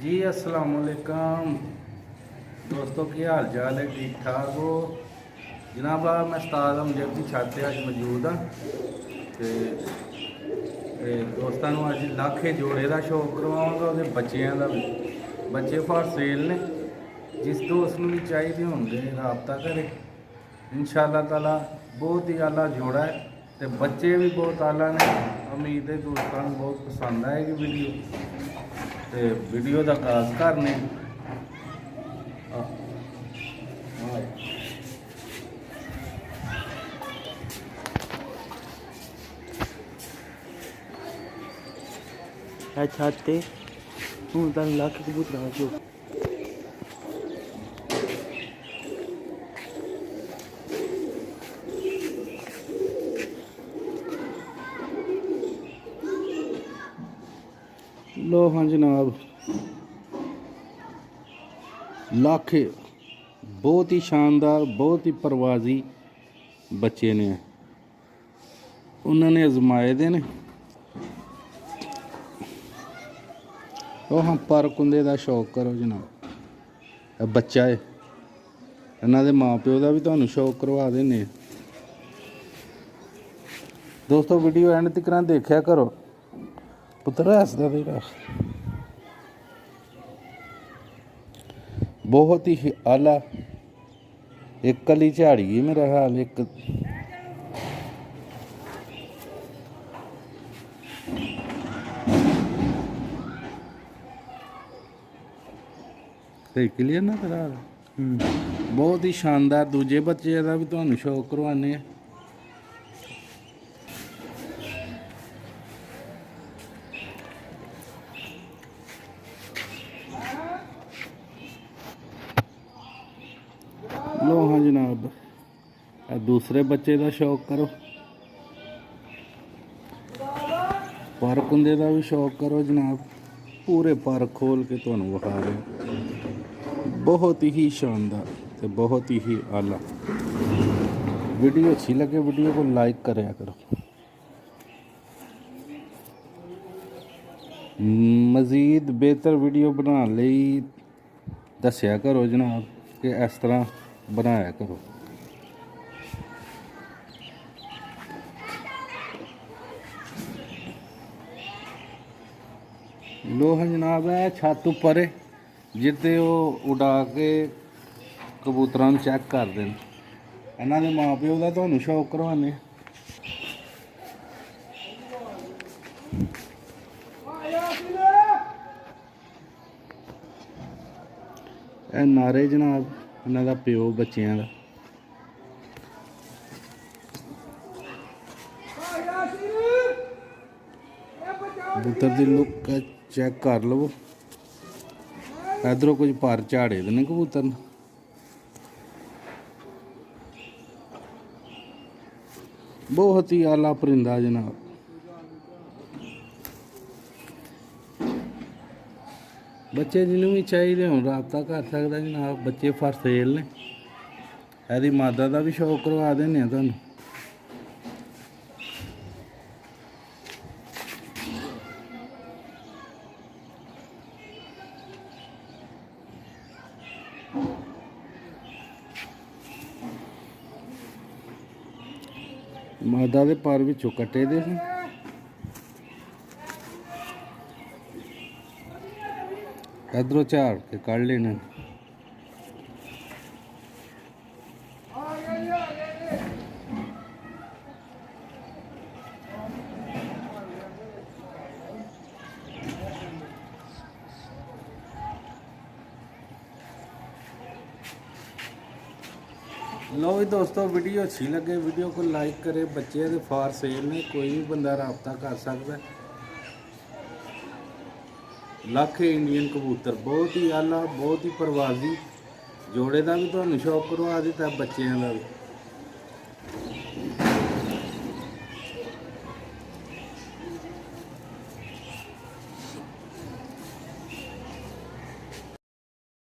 जी अस्सलाम वालेकुम दोस्तों, की हाल चाल है? ठीक ठाक हो जनाब? मैं उस्ताद अमजद की छत ते अज मौजूद हाँ। तो दोस्तों अज लाखे जोड़े का शौक करवाऊँगा, वो बच्चों का भी। बच्चे फॉर सेल ने, जिस दोस्त को भी चाहिए होंगे रबता करे। इंशाअल्लाह ताला बहुत ही आला जोड़ा है, तो बच्चे भी बहुत आला ने। उम्मीद है दोस्तों को बहुत पसंद आएगी वीडियो। तो वीडियो का आगाज करने छत ते हूँ तुम लक्ख कबूतर जो लो। हाँ जनाब, लाखे बहुत ही शानदार, बहुत ही परवाजी बच्चे ने उन्होंने आजमाए दे ने। ਉਹ ਹਾਂ ਪਰ ਕੁੰਦੇ ਦਾ ਸ਼ੌਕ ਕਰੋ ਜਨਾਬ। ਇਹ ਬੱਚਾ ਹੈ, ਇਹਨਾਂ ਦੇ ਮਾਂ ਪਿਓ ਦਾ ਵੀ ਤੁਹਾਨੂੰ ਸ਼ੌਕ ਕਰਵਾ ਦਿੰਦੇ। ਦੋਸਤੋ ਵੀਡੀਓ ਐਂਡ ਤੱਕ ਦੇਖਿਆ ਕਰੋ। ਪੁੱਤਰ ਹੱਸਦਾ ਤੇਰਾ बहुत ही आला। एक कली झाड़ी है मेरा हाल। एक क्लियर ना तेरा बहुत ही शानदार। दूजे बच्चे का भी तुहानू शौक करवाने। लो हाँ जनाब, दूसरे बच्चे का शौक करो। पर कुंदे का भी शौक करो जनाब। पूरे पर खोल के तुहानू विखा रहे। बहुत ही शानदार तो बहुत ही आला। वीडियो अच्छी लगे वीडियो को लाइक कराया करो। मज़ीद बेहतर वीडियो बनाने लई दस्या करो जनाब कि इस तरह बनाया करो। लो हाँ जनाब, है छत उपर है जिते वो उड़ा के कबूतरों चेक कर दें। इन्हों के माँ प्यो का तुहानू शौक करवाने। ए नारे जनाब इन्हों का प्यो बच्चों का। कबूतर की लुक चेक कर लो। इधरों कुछ पर झाड़े दे ने कबूतर ने। बहुत ही आला परिंदा जनाब। बच्चे जिन्होंने भी चाहिए हो रबता कर सकता जनाब। बच्चे फॉर सेल ने। यदि मादा का भी शौक करवा देने तुहानू। मादा के पर विचों कटे दे सी। इधरों झाड़ के कढ़ लेने। लो भी दोस्तों, वीडियो अच्छी लगे वीडियो को लाइक करे। बच्चे के फॉर सेल ने, कोई भी बंदा रबता कर सकता है। लाखे इंडियन कबूतर बहुत ही आला, बहुत ही परवाजी जोड़े का भी तुहानू शौक करवा दिता, बच्चों का भी।